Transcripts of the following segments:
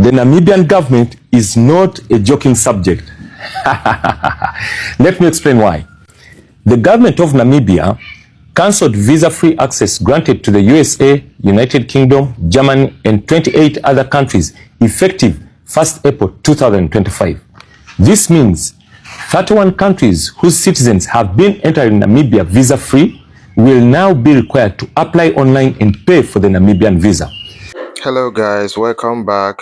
The Namibian government is not a joking subject. Let me explain why. The government of Namibia cancelled visa-free access granted to the USA, United Kingdom, Germany, and 28 other countries effective 1st April 2025. This means 31 countries whose citizens have been entering Namibia visa-free will now be required to apply online and pay for the Namibian visa. Hello guys, welcome back.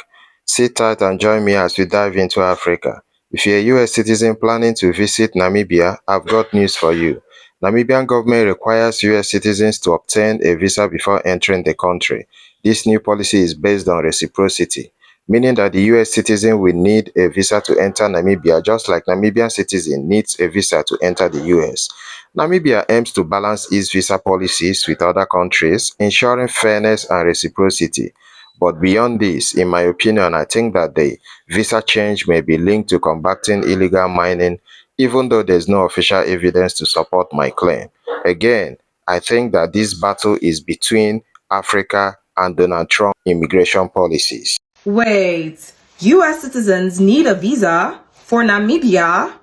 Sit tight and join me as we dive into Africa. If you're a US citizen planning to visit Namibia, I've got news for you. Namibian government requires US citizens to obtain a visa before entering the country. This new policy is based on reciprocity, meaning that the US citizen will need a visa to enter Namibia, just like Namibian citizen needs a visa to enter the US. Namibia aims to balance its visa policies with other countries, ensuring fairness and reciprocity. But beyond this, in my opinion, I think that the visa change may be linked to combating illegal mining, even though there's no official evidence to support my claim. Again, I think that this battle is between Africa and Donald Trump's immigration policies. Wait, US citizens need a visa for Namibia?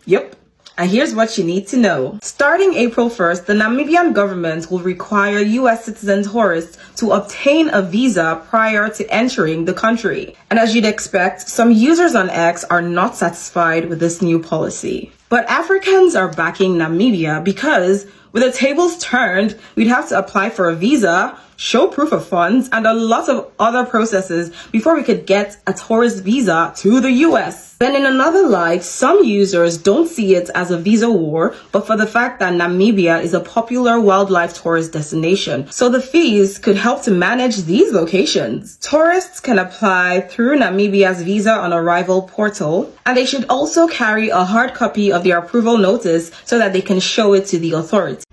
Yep. And here's what you need to know. Starting April 1st, the Namibian government will require US citizen tourists to obtain a visa prior to entering the country. And as you'd expect, some users on X are not satisfied with this new policy. But Africans are backing Namibia because with the tables turned, we'd have to apply for a visa, show proof of funds, and a lot of other processes before we could get a tourist visa to the US. Then in another light, some users don't see it as a visa war, but for the fact that Namibia is a popular wildlife tourist destination. So the fees could help to manage these locations. Tourists can apply through Namibia's visa on arrival portal, and they should also carry a hard copy of their approval notice so that they can show it to the authorities.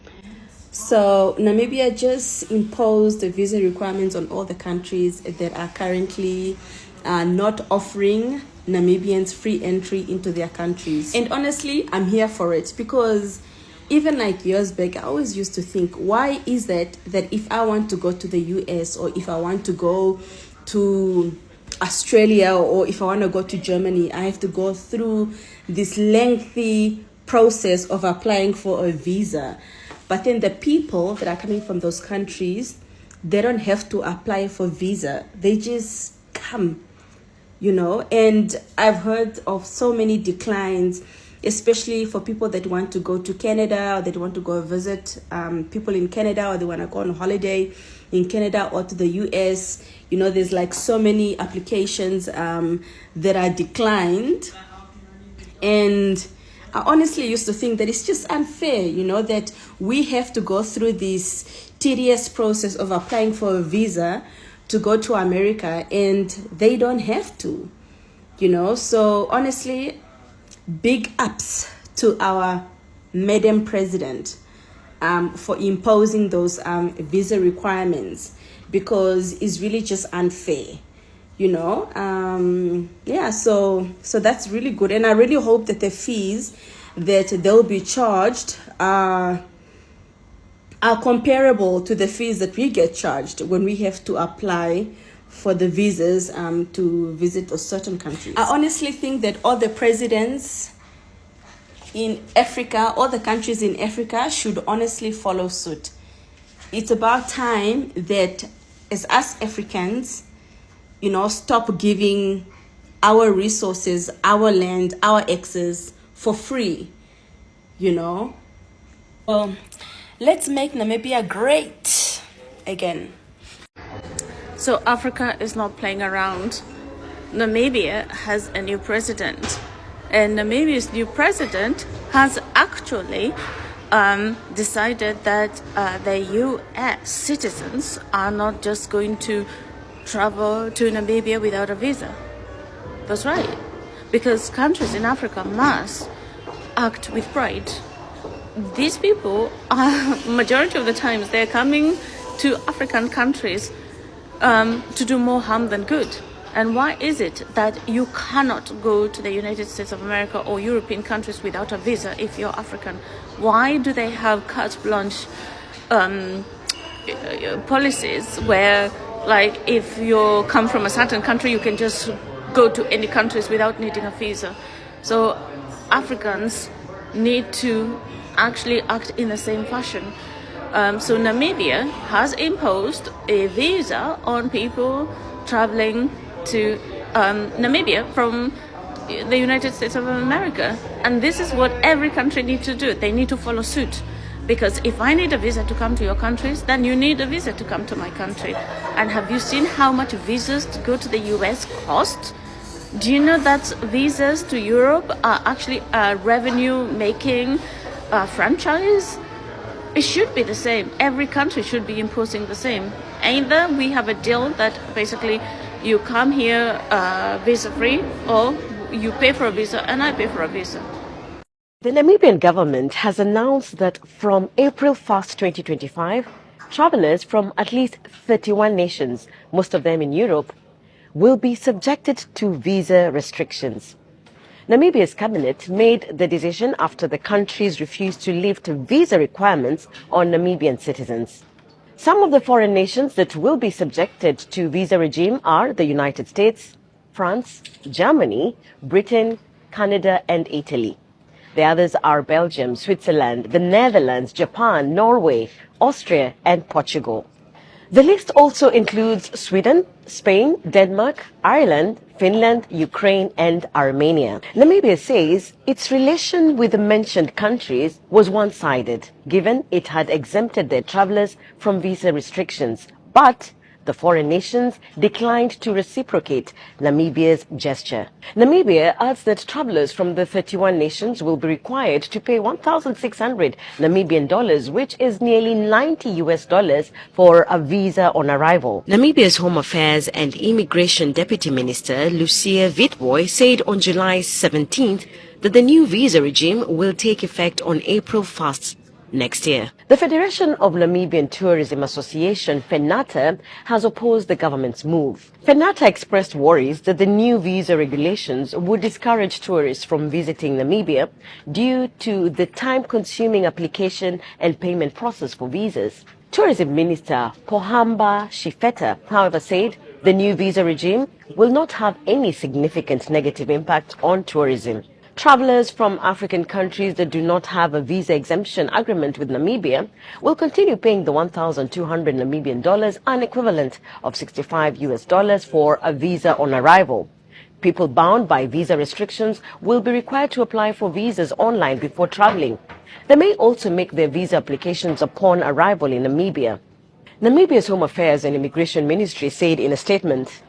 So Namibia just imposed the visa requirements on all the countries that are currently not offering Namibians free entry into their countries. And honestly, I'm here for it because even like years back, I always used to think, why is that if I want to go to the US or if I want to go to Australia or if I want to go to Germany, I have to go through this lengthy process of applying for a visa. But then the people that are coming from those countries, they don't have to apply for visa. They just come, you know. And I've heard of so many declines, especially for people that want to go to Canada or that want to go visit people in Canada, or they want to go on holiday in Canada or to the US. You know, there's like so many applications that are declined. And I honestly used to think that it's just unfair, you know, that we have to go through this tedious process of applying for a visa to go to America and they don't have to, you know. So honestly, big ups to our Madam President for imposing those visa requirements, because it's really just unfair. You know, yeah, so that's really good. And I really hope that the fees that they'll be charged are comparable to the fees that we get charged when we have to apply for the visas to visit a certain countries. I honestly think that all the presidents in Africa, all the countries in Africa should honestly follow suit. It's about time that as us Africans, you know, stop giving our resources, our land, our access for free, you know. Well, let's make Namibia great again. So Africa is not playing around. Namibia has a new president, and Namibia's new president has actually decided that the US citizens are not just going to travel to Namibia without a visa. That's right, because countries in Africa must act with pride. These people are, majority of the times, they're coming to African countries to do more harm than good. And why is it that you cannot go to the United States of America or European countries without a visa if you're African? Why do they have carte blanche policies where Like if you come from a certain country, you can just go to any countries without needing a visa. So Africans need to actually act in the same fashion. So Namibia has imposed a visa on people traveling to Namibia from the United States of America. And this is what every country needs to do. They need to follow suit. Because if I need a visa to come to your countries, then you need a visa to come to my country. And have you seen how much visas to go to the US cost? Do you know that visas to Europe are actually a revenue-making franchise? It should be the same. Every country should be imposing the same. Either we have a deal that basically you come here visa-free, or you pay for a visa and I pay for a visa. The Namibian government has announced that from April 1st, 2025, travelers from at least 31 nations, most of them in Europe, will be subjected to visa restrictions. Namibia's cabinet made the decision after the countries refused to lift visa requirements on Namibian citizens. Some of the foreign nations that will be subjected to visa regime are the United States, France, Germany, Britain, Canada, and Italy. The others are Belgium, Switzerland, the Netherlands, Japan, Norway, Austria, and Portugal. The list also includes Sweden, Spain, Denmark, Ireland, Finland, Ukraine, and Armenia. Namibia says its relation with the mentioned countries was one-sided, given it had exempted their travelers from visa restrictions. But the foreign nations declined to reciprocate Namibia's gesture. Namibia adds that travelers from the 31 nations will be required to pay 1,600 Namibian dollars, which is nearly $90 for a visa on arrival. Namibia's Home Affairs and Immigration Deputy Minister Lucia Witbooi said on July 17th that the new visa regime will take effect on April 1st next year. The Federation of Namibian Tourism Association, FENATA, has opposed the government's move. FENATA expressed worries that the new visa regulations would discourage tourists from visiting Namibia due to the time-consuming application and payment process for visas. Tourism Minister Pohamba Shifeta, however, said the new visa regime will not have any significant negative impact on tourism. Travelers from African countries that do not have a visa exemption agreement with Namibia will continue paying the 1,200 Namibian dollars, an equivalent of $65 for a visa on arrival. People bound by visa restrictions will be required to apply for visas online before traveling. They may also make their visa applications upon arrival in Namibia. Namibia's Home Affairs and Immigration Ministry said in a statement,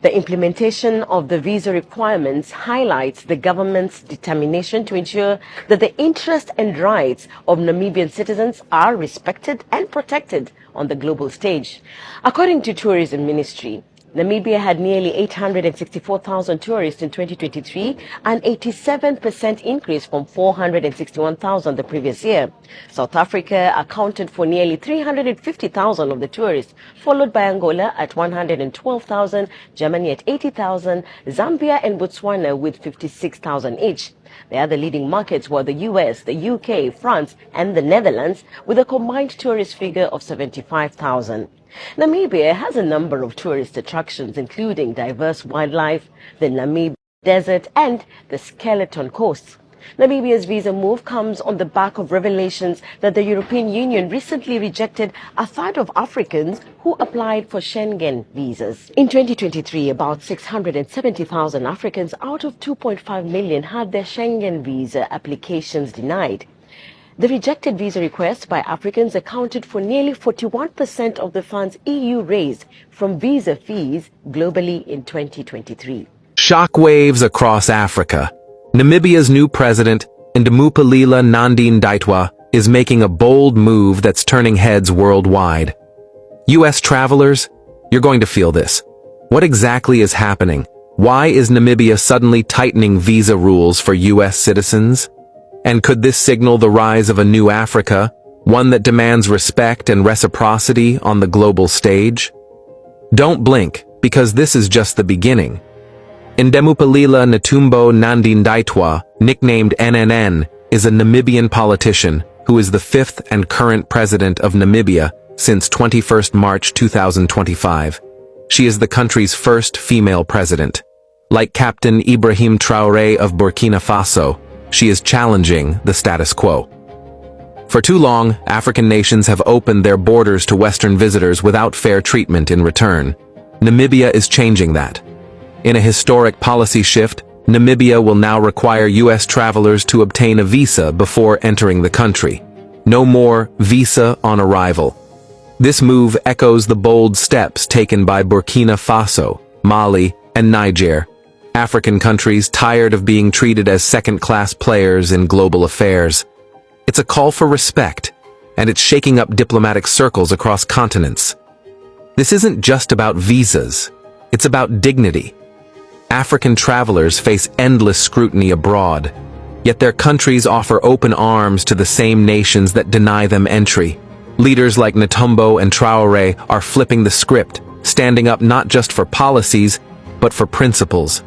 the implementation of the visa requirements highlights the government's determination to ensure that the interests and rights of Namibian citizens are respected and protected on the global stage. According to Tourism Ministry, Namibia had nearly 864,000 tourists in 2023, an 87% increase from 461,000 the previous year. South Africa accounted for nearly 350,000 of the tourists, followed by Angola at 112,000, Germany at 80,000, Zambia and Botswana with 56,000 each. The other leading markets were the US, the UK, France, and the Netherlands, with a combined tourist figure of 75,000. Namibia has a number of tourist attractions, including diverse wildlife, the Namib Desert, and the Skeleton Coast. Namibia's visa move comes on the back of revelations that the European Union recently rejected a third of Africans who applied for Schengen visas. In 2023, about 670,000 Africans out of 2.5 million had their Schengen visa applications denied. The rejected visa requests by Africans accounted for nearly 41% of the funds EU raised from visa fees globally in 2023. Shockwaves across Africa. Namibia's new president, Ndimupalila Nandi-Ndaitwah, is making a bold move that's turning heads worldwide. US travelers, you're going to feel this. What exactly is happening? Why is Namibia suddenly tightening visa rules for US citizens? And could this signal the rise of a new Africa, one that demands respect and reciprocity on the global stage? Don't blink, because this is just the beginning. Ndimupalila Netumbo Nandi-Ndaitwah, nicknamed NNN, is a Namibian politician who is the fifth and current president of Namibia since 21st March 2025. She is the country's first female president. Like Captain Ibrahim Traoré of Burkina Faso, she is challenging the status quo. For too long, African nations have opened their borders to Western visitors without fair treatment in return. Namibia is changing that. In a historic policy shift, Namibia will now require U.S. travelers to obtain a visa before entering the country. No more visa on arrival. This move echoes the bold steps taken by Burkina Faso, Mali, and Niger, African countries tired of being treated as second-class players in global affairs. It's a call for respect, and it's shaking up diplomatic circles across continents. This isn't just about visas, it's about dignity. African travelers face endless scrutiny abroad, yet their countries offer open arms to the same nations that deny them entry. Leaders like Netumbo and Traoré are flipping the script, standing up not just for policies, but for principles.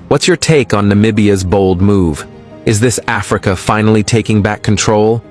What's your take on Namibia's bold move? Is this Africa finally taking back control?